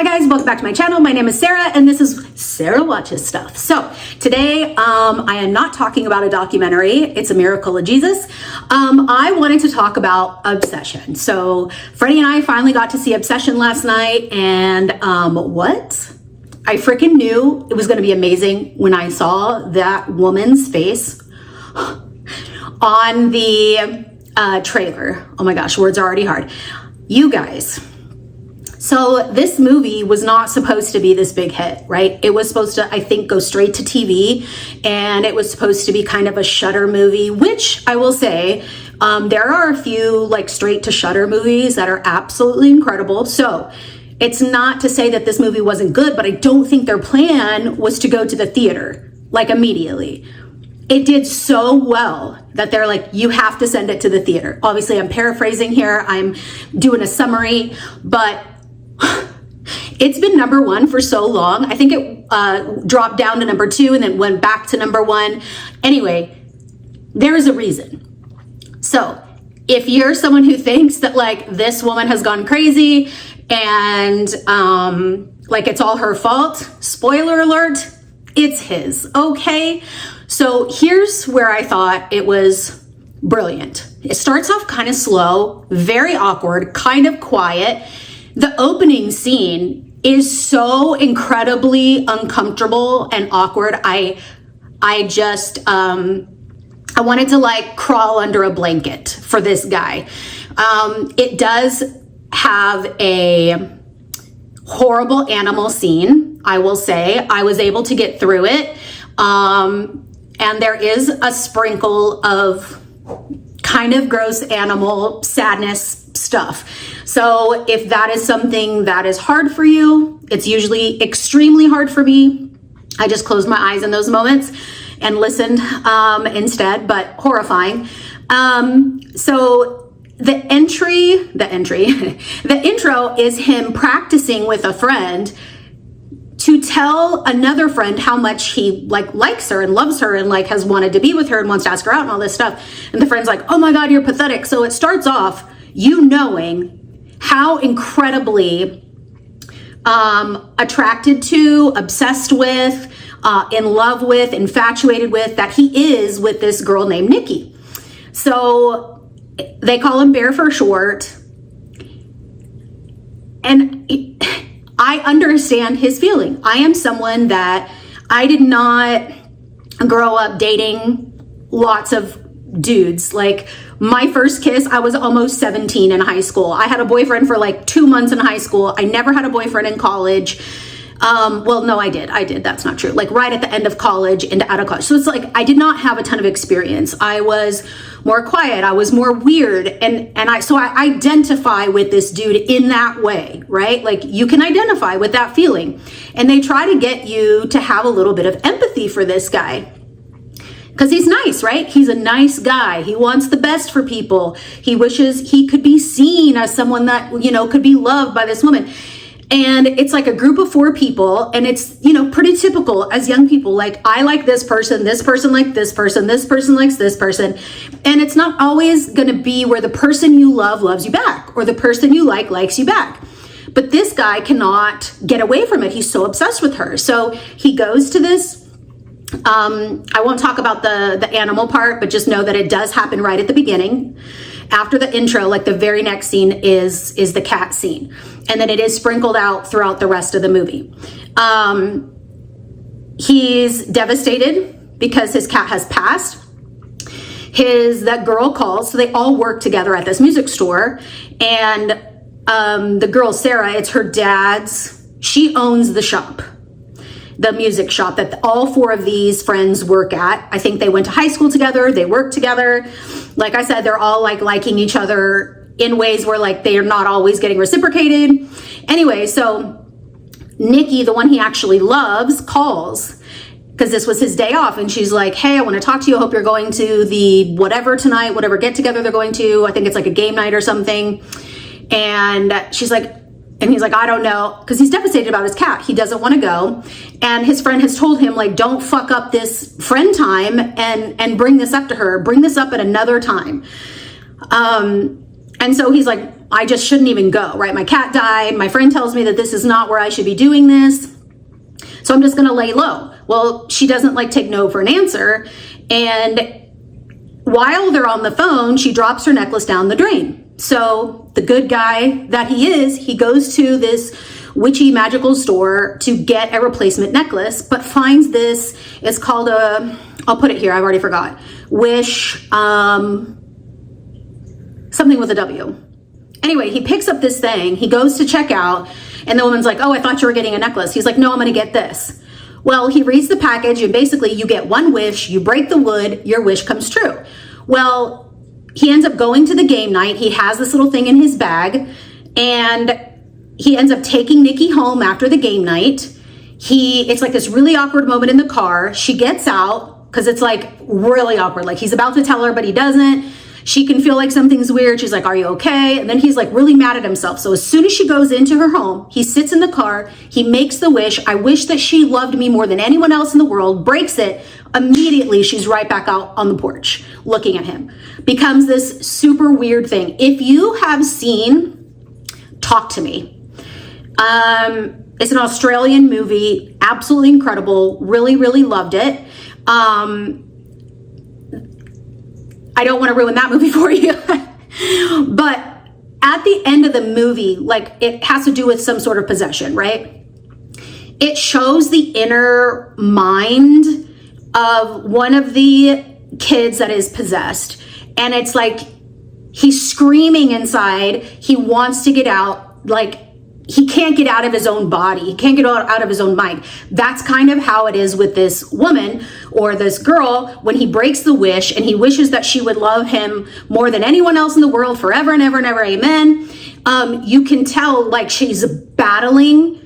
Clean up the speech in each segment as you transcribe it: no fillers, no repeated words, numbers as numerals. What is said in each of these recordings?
Hi guys, welcome back to my channel. My name is Sarah and this is Sarah Watches Stuff. So today I am not talking about a documentary. It's a miracle of Jesus. I wanted to talk about Obsession. So Freddie and I finally got to see Obsession last night, and what? I freaking knew it was going to be amazing when I saw that woman's face on the trailer. Oh my gosh, words are already hard. You guys. So this movie was not supposed to be this big hit, right? It was supposed to, I think, go straight to TV, and it was supposed to be kind of a Shudder movie, which I will say, there are a few like straight to Shudder movies that are absolutely incredible. So it's not to say that this movie wasn't good, but I don't think their plan was to go to the theater like immediately. It did so well that they're like, you have to send it to the theater. Obviously, I'm paraphrasing here. I'm doing a summary, but it's been number one for so long. I think it dropped down to number two and then went back to number one. Anyway, there is a reason. So if you're someone who thinks that like this woman has gone crazy and like it's all her fault, spoiler alert, it's his, okay? So here's where I thought it was brilliant. It starts off kind of slow, very awkward, kind of quiet. The opening scene is so incredibly uncomfortable and awkward. I wanted to like crawl under a blanket for this guy. It does have a horrible animal scene, I will say. I was able to get through it. And there is a sprinkle of kind of gross animal sadness stuff. So if that is something that is hard for you, it's usually extremely hard for me. I just closed my eyes in those moments and listened instead, but horrifying. So the intro is him practicing with a friend to tell another friend how much he like likes her and loves her and like has wanted to be with her and wants to ask her out and all this stuff. And the friend's like, oh my God, you're pathetic. So it starts off you knowing how incredibly attracted to, obsessed with, in love with, infatuated with, that he is with this girl named Nikki. So they call him Bear for short. And I understand his feeling. I am someone that I did not grow up dating lots of dudes. Like my first kiss, I was almost 17 in high school. I had a boyfriend for like 2 months in high school. I never had a boyfriend in college. Well, no, I did. That's not true. Like right at the end of college into out of college. So it's like, I did not have a ton of experience. I was more quiet. I was more weird. And I identify with this dude in that way, right? Like you can identify with that feeling. And they try to get you to have a little bit of empathy for this guy. Because he's nice, right? He's a nice guy. He wants the best for people. He wishes he could be seen as someone that, you know, could be loved by this woman. And it's like a group of 4 people, and it's, you know, pretty typical as young people. Like, I like this person like this person likes this person. And it's not always going to be where the person you love loves you back, or the person you like likes you back. But this guy cannot get away from it. He's so obsessed with her. So he goes to this, I won't talk about the animal part, but just know that it does happen right at the beginning. After the intro, like the very next scene is the cat scene. And then it is sprinkled out throughout the rest of the movie. He's devastated because his cat has passed. That girl calls, so they all work together at this music store. And the girl, Sarah, it's her dad's, she owns the shop. The music shop that all 4 of these friends work at. I think they went to high school together. They work together. Like I said, they're all like liking each other in ways where like they are not always getting reciprocated. Anyway, so Nikki, the one he actually loves, calls because this was his day off. And she's like, hey, I want to talk to you. I hope you're going to the whatever tonight, whatever get together they're going to. I think it's like a game night or something. And she's like, and he's like, I don't know, because he's devastated about his cat. He doesn't want to go. And his friend has told him, like, don't fuck up this friend time and bring this up to her. Bring this up at another time. And so he's like, I just shouldn't even go, right? My cat died. My friend tells me that this is not where I should be doing this. So I'm just going to lay low. Well, she doesn't like take no for an answer. And while they're on the phone, she drops her necklace down the drain. So the good guy that he is, he goes to this witchy magical store to get a replacement necklace, but finds this, it's called I'll put it here, I've already forgot. Wish, something with a W. Anyway, he picks up this thing, he goes to check out, and the woman's like, oh, I thought you were getting a necklace. He's like, no, I'm gonna get this. Well, he reads the package, and basically you get one wish, you break the wood, your wish comes true. Well, he ends up going to the game night, he has this little thing in his bag, and he ends up taking Nikki home after the game night. It's like this really awkward moment in the car. She gets out, because it's like really awkward. Like he's about to tell her, but he doesn't. She can feel like something's weird. She's like, are you okay? And then he's like really mad at himself. So as soon as she goes into her home, he sits in the car, he makes the wish, I wish that she loved me more than anyone else in the world, breaks it. Immediately, she's right back out on the porch looking at him. Becomes this super weird thing. If you have seen Talk to Me, it's an Australian movie, absolutely incredible, really, really loved it. I don't want to ruin that movie for you, but at the end of the movie, like it has to do with some sort of possession, right? It shows the inner mind of one of the kids that is possessed. And it's like, he's screaming inside. He wants to get out. Like he can't get out of his own body. He can't get out of his own mind. That's kind of how it is with this woman or this girl when he breaks the wish and he wishes that she would love him more than anyone else in the world forever and ever and ever. Amen. You can tell like she's battling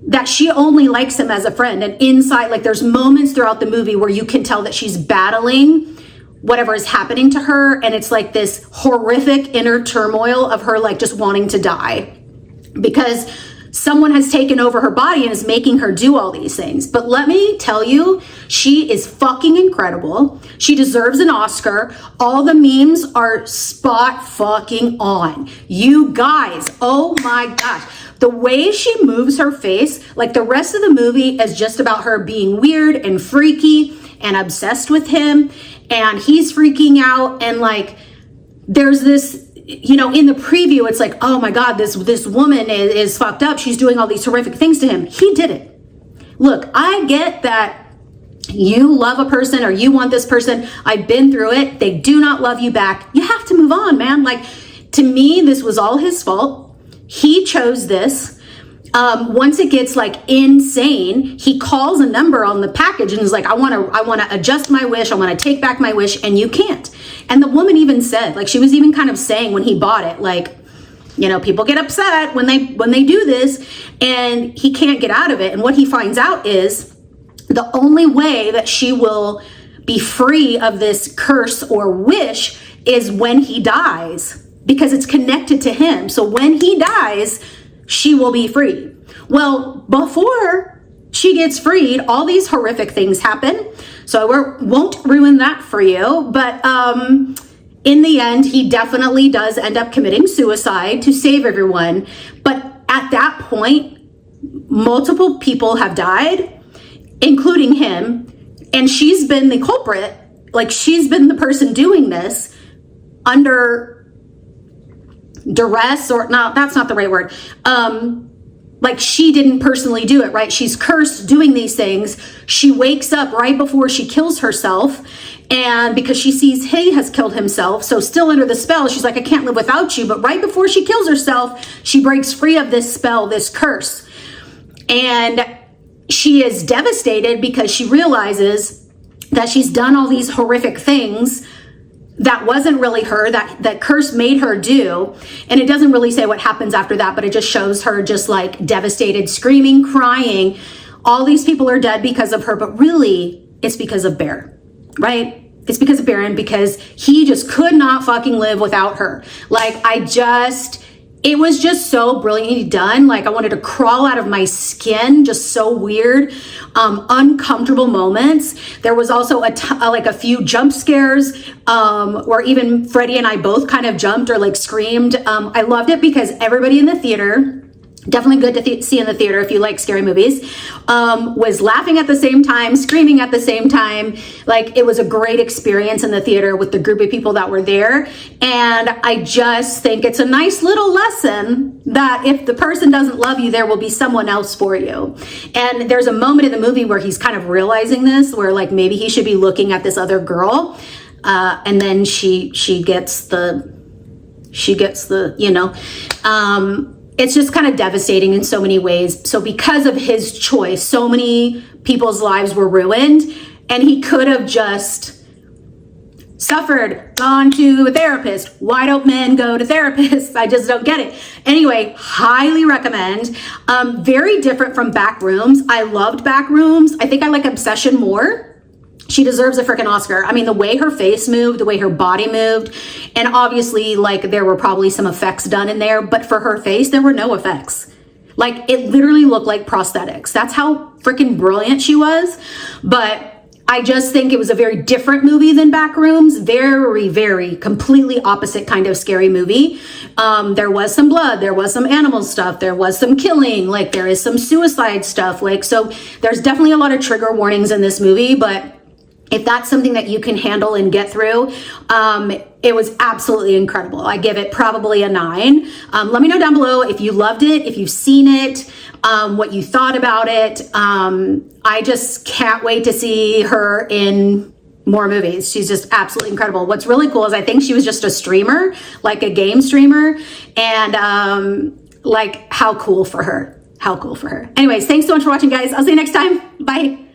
that she only likes him as a friend. And inside, like there's moments throughout the movie where you can tell that she's battling whatever is happening to her. And it's like this horrific inner turmoil of her like just wanting to die, because someone has taken over her body and is making her do all these things. But let me tell you, she is fucking incredible. She deserves an Oscar. All the memes are spot fucking on. You guys, oh my gosh. The way she moves her face, like the rest of the movie is just about her being weird and freaky and obsessed with him. And he's freaking out. And like, there's this, you know, in the preview, it's like, oh my God, this woman is fucked up. She's doing all these horrific things to him. He did it. Look, I get that you love a person or you want this person. I've been through it. They do not love you back. You have to move on, man. Like, to me, this was all his fault. He chose this. Once it gets like insane, he calls a number on the package and is like, I want to adjust my wish. I want to take back my wish. And you can't. And the woman even said, like, she was even kind of saying when he bought it, like, you know, people get upset when they do this and he can't get out of it. And what he finds out is the only way that she will be free of this curse or wish is when he dies, because it's connected to him. So when he dies, she will be free. Well, before she gets freed, all these horrific things happen. So I won't ruin that for you. But in the end, he definitely does end up committing suicide to save everyone. But at that point, multiple people have died, including him. And she's been the culprit. Like, she's been the person doing this under duress, or no, that's not the right word. Like, she didn't personally do it, right? She's cursed doing these things. She wakes up right before she kills herself, and because she sees he has killed himself, so still under the spell, she's like, I can't live without you. But right before she kills herself, she breaks free of this spell, this curse. And she is devastated because she realizes that she's done all these horrific things that wasn't really her, that curse made her do. And it doesn't really say what happens after that, but it just shows her just like devastated, screaming, crying. All these people are dead because of her, but really it's because of Bear, right? It's because of Baron, because he just could not fucking live without her. Like, it was just so brilliantly done. Like I wanted to crawl out of my skin, just so weird, uncomfortable moments. There was also like a few jump scares where even Freddie and I both kind of jumped or like screamed. I loved it because everybody in the theater, definitely good to see in the theater if you like scary movies, was laughing at the same time, screaming at the same time. Like it was a great experience in the theater with the group of people that were there. And I just think it's a nice little lesson that if the person doesn't love you, there will be someone else for you. And there's a moment in the movie where he's kind of realizing this, where like maybe he should be looking at this other girl. And then she gets the, you know, it's just kind of devastating in so many ways. So because of his choice, so many people's lives were ruined, and he could have just suffered, gone to a therapist. Why don't men go to therapists? I just don't get it. Anyway, highly recommend. Very different from Backrooms. I loved Backrooms. I think I like Obsession more. She deserves a freaking Oscar. I mean, the way her face moved, the way her body moved, and obviously, like, there were probably some effects done in there, but for her face, there were no effects. Like, it literally looked like prosthetics. That's how freaking brilliant she was. But I just think it was a very different movie than Backrooms. Very, very completely opposite kind of scary movie. There was some blood, there was some animal stuff, there was some killing, like there is some suicide stuff. Like, so there's definitely a lot of trigger warnings in this movie, but if that's something that you can handle and get through, it was absolutely incredible. I give it probably a 9. Let me know down below if you loved it, if you've seen it, what you thought about it. I just can't wait to see her in more movies. She's just absolutely incredible. What's really cool is I think she was just a streamer, like a game streamer, and like how cool for her. How cool for her. Anyways, thanks so much for watching, guys. I'll see you next time. Bye.